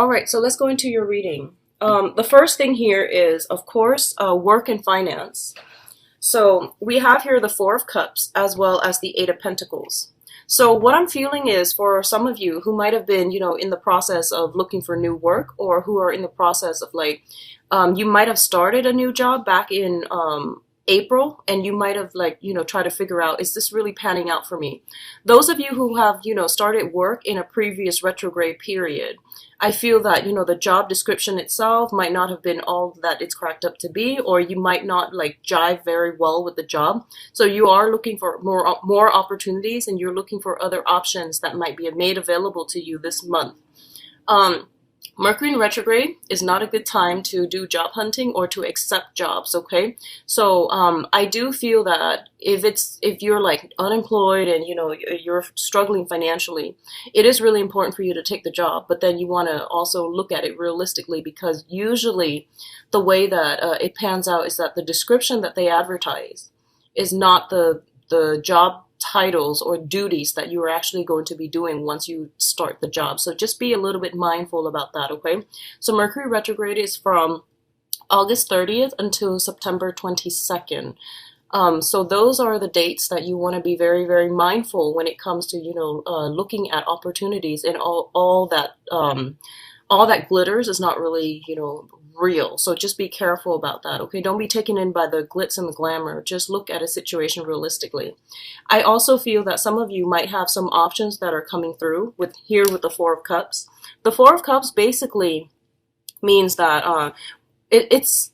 All right, so let's go into your reading. The first thing here is, of course, work and finance. So we have here the Four of Cups as well as the Eight of Pentacles. So what I'm feeling is for some of you who might have been, in the process of looking for new work, or who are in the process of you might have started a new job back in April, and you might have tried to figure out, is this really panning out for me? Those of you who have, started work in a previous retrograde period, I feel that, the job description itself might not have been all that it's cracked up to be, or you might not jive very well with the job. So you are looking for more opportunities, and you're looking for other options that might be made available to you this month. Mercury in retrograde is not a good time to do job hunting or to accept jobs, okay? So I do feel that if you're unemployed and you're struggling financially, it is really important for you to take the job, but then you want to also look at it realistically, because usually the way that it pans out is that the description that they advertise is not the job titles or duties that you are actually going to be doing once you start the job. So just be a little bit mindful about that, okay? So Mercury retrograde is from August 30th until September 22nd. So those are the dates that you want to be very, very mindful when it comes to, looking at opportunities, and all that glitters is not really, real. So just be careful about that, okay? Don't be taken in by the glitz and the glamour. Just look at a situation realistically. I also feel that some of you might have some options that are coming through with the Four of Cups. The Four of Cups basically means that it's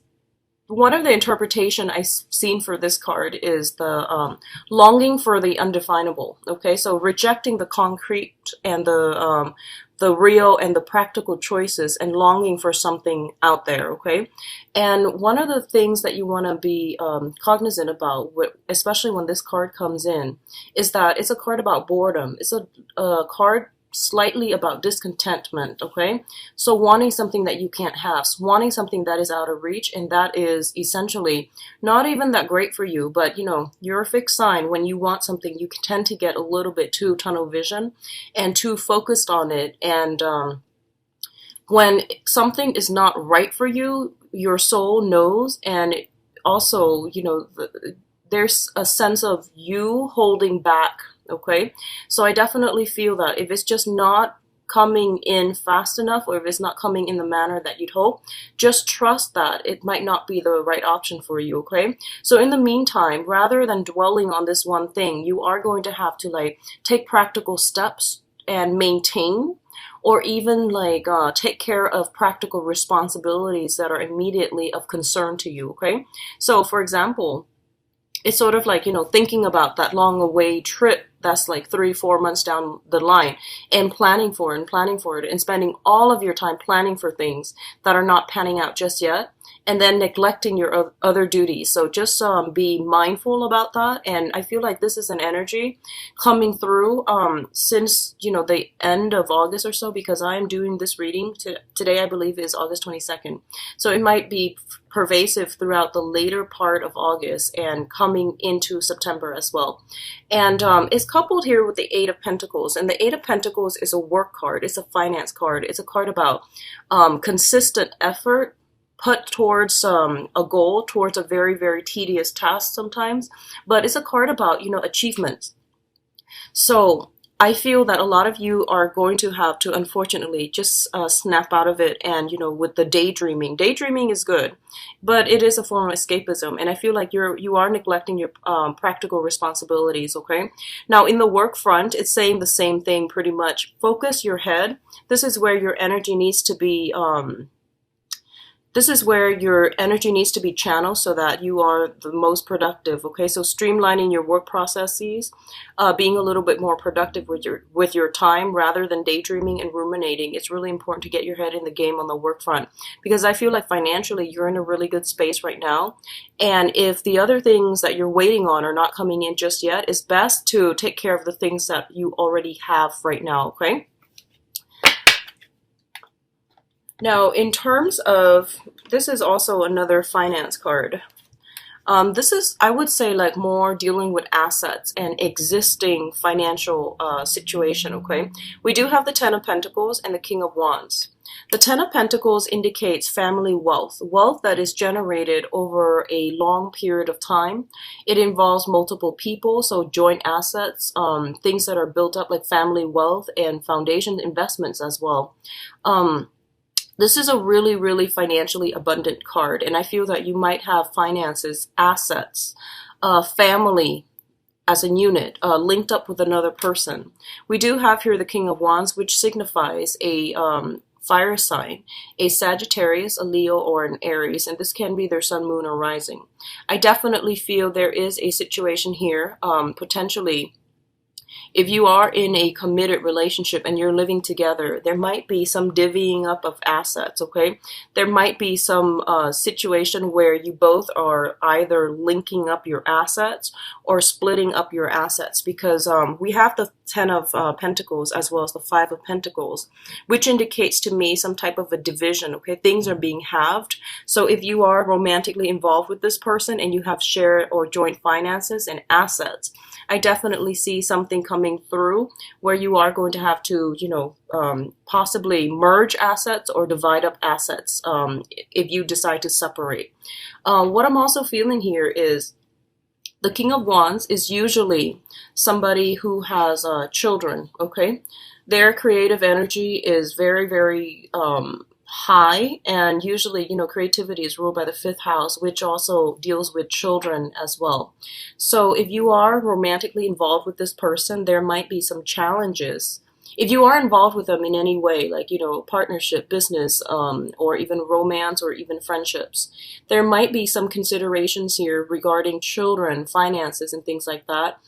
one of the interpretation I've seen for this card is the longing for the undefinable. Okay, so rejecting the concrete and the real and the practical choices, and longing for something out there. Okay, and one of the things that you want to be cognizant about, especially when this card comes in, is that it's a card about boredom. It's a card slightly about discontentment, okay? So wanting something that you can't have, wanting something that is out of reach, and that is essentially not even that great for you, but you're a fixed sign. When you want something, you tend to get a little bit too tunnel vision and too focused on it, and when something is not right for you, your soul knows, and also, there's a sense of you holding back. Okay, so I definitely feel that if it's just not coming in fast enough, or if it's not coming in the manner that you'd hope, just trust that it might not be the right option for you, okay? So in the meantime, rather than dwelling on this one thing, you are going to have to take practical steps and maintain, or even take care of practical responsibilities that are immediately of concern to you, okay? So for example, it's sort of thinking about that long away trip that's 3-4 months down the line, and planning for it, and spending all of your time planning for things that are not panning out just yet, and then neglecting your other duties. So just be mindful about that. And I feel like this is an energy coming through since the end of August or so, because I am doing this reading today, I believe is August 22nd. So it might be pervasive throughout the later part of August and coming into September as well. And it's coupled here with the Eight of Pentacles. And the Eight of Pentacles is a work card. It's a finance card. It's a card about consistent effort put towards a goal, towards a very, very tedious task sometimes. But it's a card about, achievements. So I feel that a lot of you are going to have to, unfortunately, just snap out of it. And, with the daydreaming is good, but it is a form of escapism. And I feel like you are neglecting your practical responsibilities, okay? Now, in the work front, it's saying the same thing pretty much. Focus your head. This is where your energy needs to be channeled so that you are the most productive, okay? So streamlining your work processes, being a little bit more productive with your time rather than daydreaming and ruminating. It's really important to get your head in the game on the work front, because I feel like financially you're in a really good space right now. And if the other things that you're waiting on are not coming in just yet, it's best to take care of the things that you already have right now, okay? Now, in terms of, this is also another finance card. This is, I would say, like more dealing with assets and existing financial situation, okay? We do have the Ten of Pentacles and the King of Wands. The Ten of Pentacles indicates family wealth, wealth that is generated over a long period of time. It involves multiple people, so joint assets, things that are built up like family wealth and foundation investments as well. This is a really, really financially abundant card, and I feel that you might have finances, assets, family as a unit, linked up with another person. We do have here the King of Wands, which signifies a fire sign, a Sagittarius, a Leo, or an Aries, and this can be their sun, moon, or rising. I definitely feel there is a situation here, potentially, if you are in a committed relationship and you're living together, there might be some divvying up of assets, okay? There might be some situation where you both are either linking up your assets or splitting up your assets, because we have the Ten of Pentacles as well as the Five of Pentacles, which indicates to me some type of a division, okay? Things are being halved. So if you are romantically involved with this person and you have shared or joint finances and assets, I definitely see something coming through where you are going to have to, possibly merge assets or divide up assets if you decide to separate. What I'm also feeling here is the King of Wands is usually somebody who has children, okay? Their creative energy is very, very high, and usually, creativity is ruled by the fifth house, which also deals with children as well. So if you are romantically involved with this person, there might be some challenges. If you are involved with them in any way, like, partnership, business, or even romance, or even friendships, there might be some considerations here regarding children, finances, and things like that,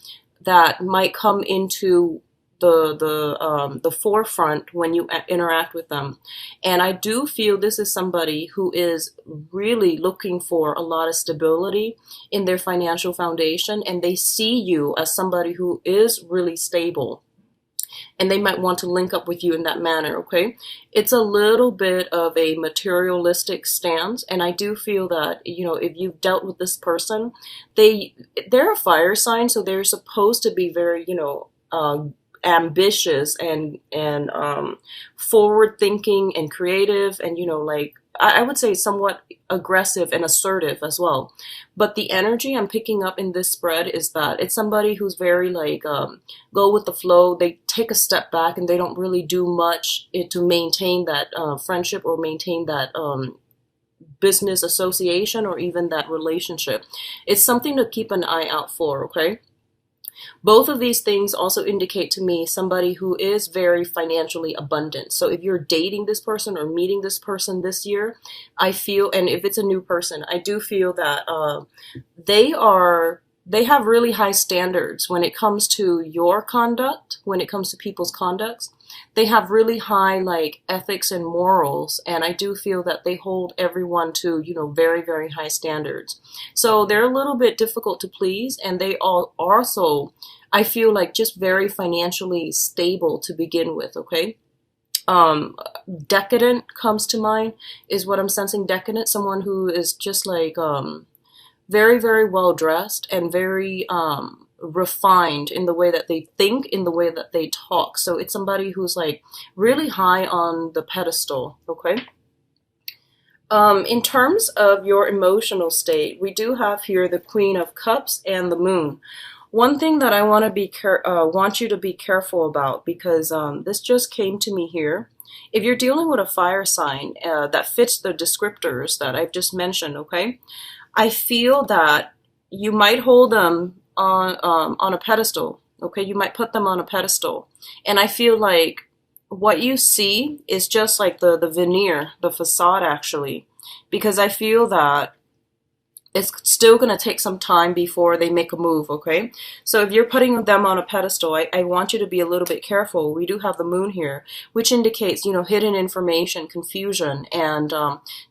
that might come into the forefront when you interact with them. And I do feel this is somebody who is really looking for a lot of stability in their financial foundation, and they see you as somebody who is really stable, and they might want to link up with you in that manner, okay? It's a little bit of a materialistic stance, and I do feel that, if you've dealt with this person, they're a fire sign, so they're supposed to be very, ambitious and forward thinking and creative, and I would say somewhat aggressive and assertive as well. But the energy I'm picking up in this spread is that it's somebody who's very go with the flow. They take a step back and they don't really do much to maintain that friendship or maintain that business association or even that relationship. It's something to keep an eye out for, okay? Both of these things also indicate to me somebody who is very financially abundant. So if you're dating this person or meeting this person this year, I feel, and if it's a new person, I do feel that they have really high standards when it comes to your conduct, when it comes to people's conducts. They have really high ethics and morals, and I do feel that they hold everyone to, very, very high standards. So they're a little bit difficult to please, and they all also, I feel just very financially stable to begin with, okay? Decadent comes to mind is what I'm sensing. Decadent, someone who is just very, very well dressed and very refined in the way that they think, in the way that they talk. So it's somebody who's really high on the pedestal, okay? In terms of your emotional state, we do have here the Queen of Cups and the Moon. One thing that I want you to be careful about, because this just came to me here. If you're dealing with a fire sign that fits the descriptors that I've just mentioned, okay, I feel that you might hold them on a pedestal, okay? You might put them on a pedestal. And I feel like what you see is just the veneer, the facade actually, because I feel that it's still going to take some time before they make a move, okay? So if you're putting them on a pedestal, I want you to be a little bit careful. We do have the moon here, which indicates, hidden information, confusion, and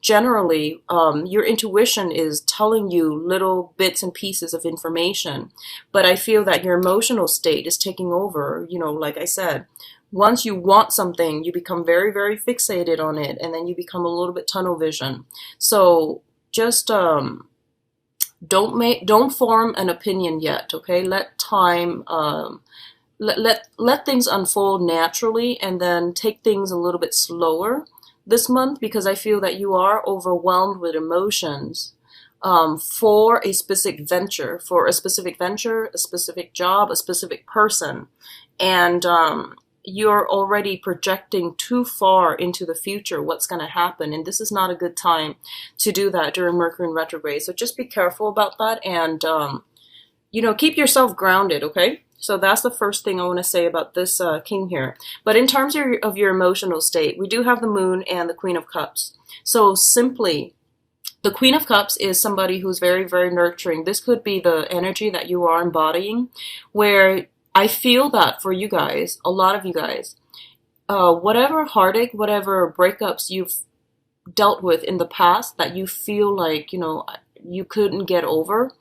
generally your intuition is telling you little bits and pieces of information. But I feel that your emotional state is taking over, like I said. Once you want something, you become very, very fixated on it, and then you become a little bit tunnel vision. So just Don't form an opinion yet, okay? Let time let things unfold naturally, and then take things a little bit slower this month, because I feel that you are overwhelmed with emotions for a specific venture, a specific job, a specific person, and you're already projecting too far into the future what's going to happen, and this is not a good time to do that during Mercury in retrograde. So just be careful about that, and keep yourself grounded, okay? So that's the first thing I want to say about this king here. But in terms of your emotional state, we do have the moon and the Queen of Cups. So simply, the Queen of Cups is somebody who's very, very nurturing. This could be the energy that you are embodying, where I feel that for you guys, a lot of you guys, whatever heartache, whatever breakups you've dealt with in the past that you feel like, you couldn't get over,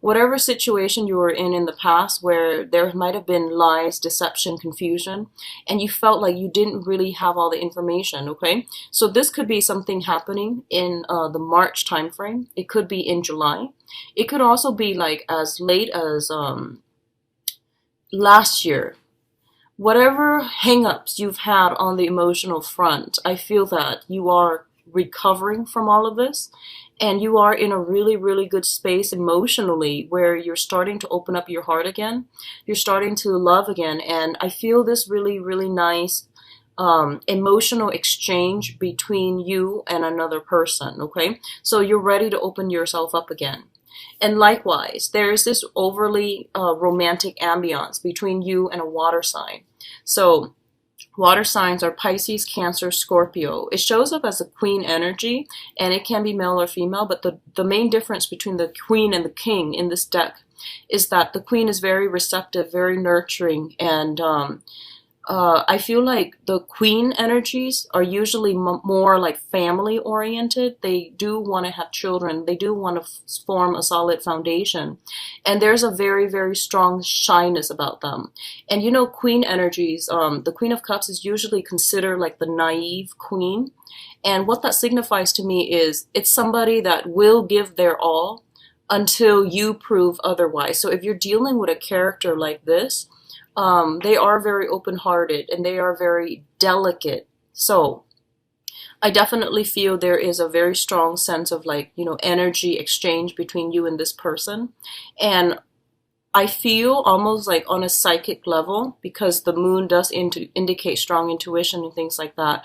whatever situation you were in the past where there might have been lies, deception, confusion, and you felt like you didn't really have all the information, okay? So this could be something happening in the March timeframe. It could be in July. It could also be like as late as last year. Whatever hangups you've had on the emotional front, I feel that you are recovering from all of this, and you are in a really, really good space emotionally where you're starting to open up your heart again. You're starting to love again, and I feel this really, really nice emotional exchange between you and another person, okay? So you're ready to open yourself up again. And likewise, there is this overly romantic ambiance between you and a water sign. So water signs are Pisces, Cancer, Scorpio. It shows up as a queen energy, and it can be male or female, but the main difference between the queen and the king in this deck is that the queen is very receptive, very nurturing, and I feel like the queen energies are usually more like family oriented. They do want to have children. They do want to form a solid foundation. And there's a very, very strong shyness about them. And queen energies, the Queen of Cups is usually considered like the naive queen. And what that signifies to me is it's somebody that will give their all until you prove otherwise. So if you're dealing with a character like this, they are very open-hearted and they are very delicate. So I definitely feel there is a very strong sense of energy exchange between you and this person. And I feel almost like on a psychic level, because the moon does indicate strong intuition and things like that.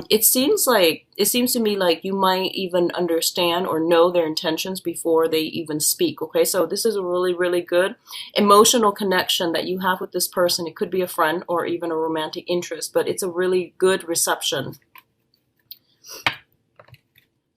It seems to me like you might even understand or know their intentions before they even speak. Okay, so this is a really, really good emotional connection that you have with this person. It could be a friend or even a romantic interest, but it's a really good reception.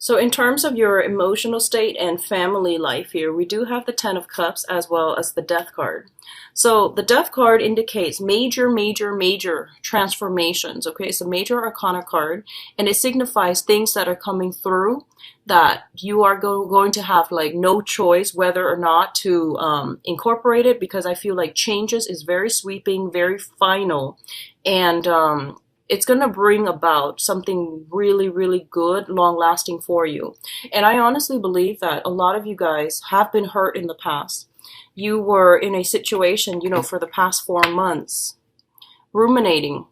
So in terms of your emotional state and family life here, we do have the Ten of Cups as well as the Death card. So the Death card indicates major, major, major transformations. Okay, it's a major arcana card, and it signifies things that are coming through that you are going to have no choice whether or not to incorporate it, because I feel like changes is very sweeping, very final, and it's going to bring about something really, really good, long-lasting for you. And I honestly believe that a lot of you guys have been hurt in the past. You were in a situation, for the past 4 months, ruminating,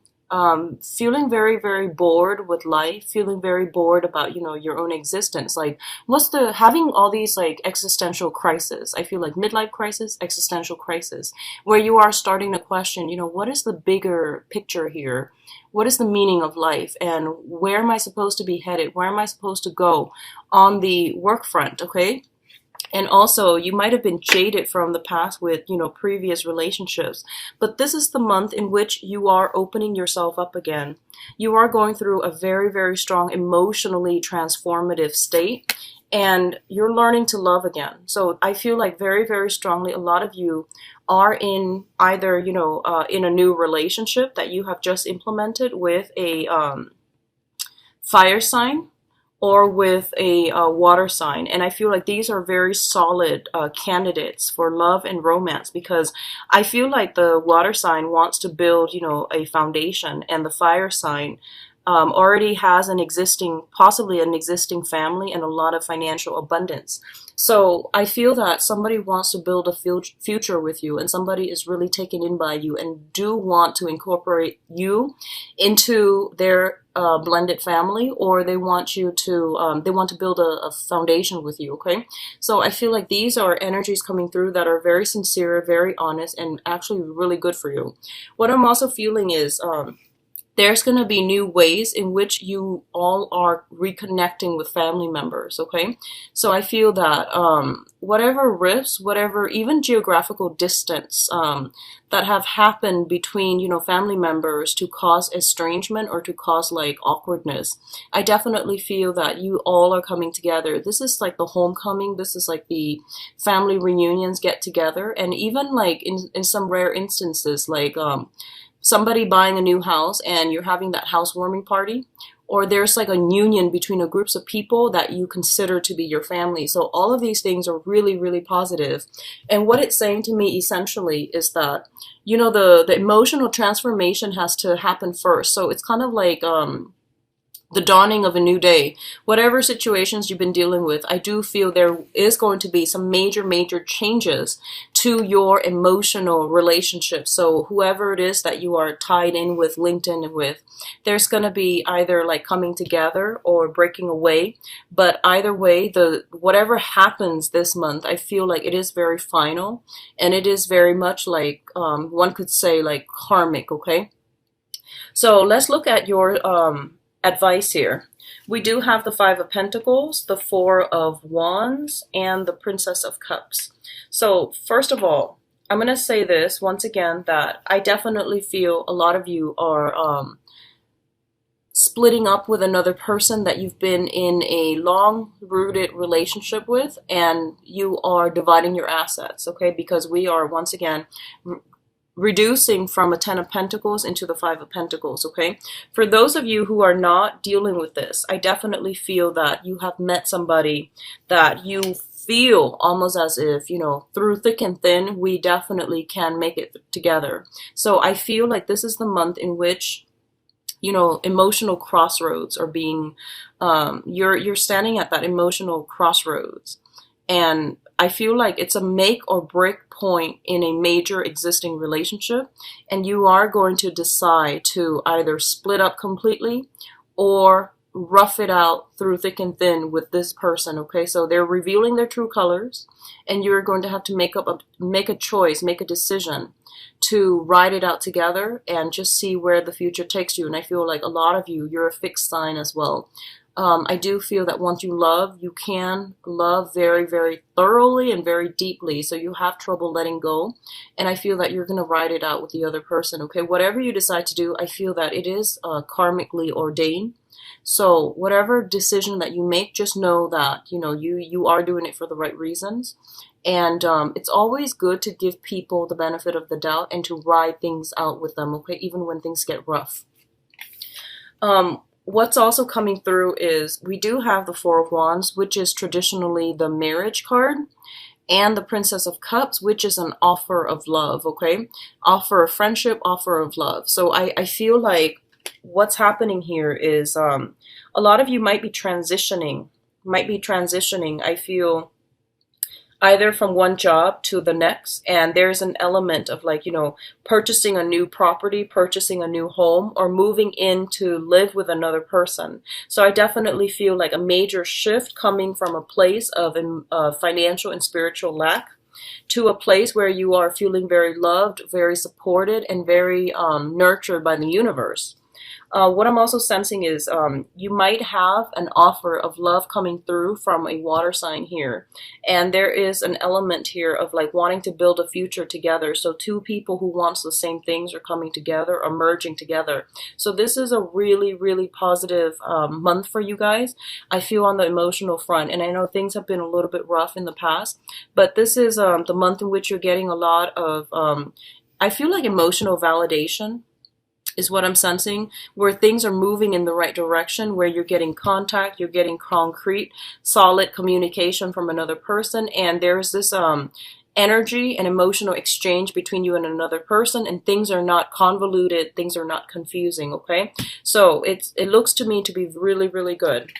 feeling very, very bored with life, feeling very bored about, your own existence. Having all these existential crises. I feel like midlife crisis, existential crisis, where you are starting to question, what is the bigger picture here? What is the meaning of life? And where am I supposed to be headed? Where am I supposed to go on the work front? Okay. And also, you might have been jaded from the past with, previous relationships. But this is the month in which you are opening yourself up again. You are going through a very, very strong, emotionally transformative state. And you're learning to love again. So I feel like very, very strongly a lot of you are in either, in a new relationship that you have just implemented with a fire sign, or with a water sign. And I feel like these are very solid candidates for love and romance, because I feel like the water sign wants to build, a foundation, and the fire sign already has possibly an existing family and a lot of financial abundance. So I feel that somebody wants to build a future with you, and somebody is really taken in by you and do want to incorporate you into their blended family, or they want you to they want to build a foundation with you. Okay, so I feel like these are energies coming through that are very sincere, very honest, and actually really good for you. What I'm also feeling is there's going to be new ways in which you all are reconnecting with family members. Okay, so I feel that whatever rifts, whatever even geographical distance that have happened between, you know, family members to cause estrangement or to cause like awkwardness, I definitely feel that you all are coming together. This is like the homecoming. This is like the family reunions get together, and even like in some rare instances, like somebody buying a new house and you're having that housewarming party, or there's like a union between a groups of people that you consider to be your family. So all of these things are really, really positive. And what it's saying to me essentially is that, you know, the emotional transformation has to happen first. So it's kind of like the dawning of a new day. Whatever situations you've been dealing with, I do feel there is going to be some major changes to your emotional relationship. So whoever it is that you are tied in with, linked in with, there's going to be either like coming together or breaking away. But either way, whatever happens this month, I feel like it is very final, and it is very much like one could say like karmic. Okay, so let's look at your advice here. We do have the Five of Pentacles, the Four of Wands, and the Princess of Cups. So first of all, I'm going to say this once again, that I definitely feel a lot of you are splitting up with another person that you've been in a long-rooted relationship with, and you are dividing your assets, okay? Because we are, once again, reducing from a Ten of Pentacles into the Five of Pentacles, okay? For those of you who are not dealing with this, I definitely feel that you have met somebody that you feel almost as if, you know, through thick and thin, we definitely can make it together. So I feel like this is the month in which, you know, emotional crossroads are being, you're standing at that emotional crossroads. And I feel like it's a make or break point in a major existing relationship, and you are going to decide to either split up completely or rough it out through thick and thin with this person. Okay, so they're revealing their true colors, and you're going to have to make a choice, make a decision to ride it out together and just see where the future takes you. And I feel like a lot of you, you're a fixed sign as well. I do feel that once you love, you can love very thoroughly and very deeply. So you have trouble letting go. And I feel that you're going to ride it out with the other person. Okay, whatever you decide to do, I feel that it is karmically ordained. So whatever decision that you make, just know that, you know, you are doing it for the right reasons. And it's always good to give people the benefit of the doubt and to ride things out with them, okay, even when things get rough. What's also coming through is we do have the Four of Wands, which is traditionally the marriage card, and the Princess of Cups, which is an offer of love, okay? Offer of friendship, offer of love. So I feel like what's happening here is a lot of you might be transitioning, I feel, either from one job to the next, and there's an element of like, you know, purchasing a new property, purchasing a new home, or moving in to live with another person. So I definitely feel like a major shift coming from a place of financial and spiritual lack to a place where you are feeling very loved, very supported, and very nurtured by the universe. What I'm also sensing is you might have an offer of love coming through from a water sign here. And there is an element here of like wanting to build a future together. So two people who wants the same things are coming together or merging together. So this is a really positive month for you guys. I feel on the emotional front. And I know things have been a little bit rough in the past. But this is the month in which you're getting a lot of, I feel like emotional validation is what I'm sensing, where things are moving in the right direction, where you're getting contact, you're getting concrete, solid communication from another person, and there's this energy and emotional exchange between you and another person, and things are not convoluted, things are not confusing, okay? So it looks to me to be really, really good.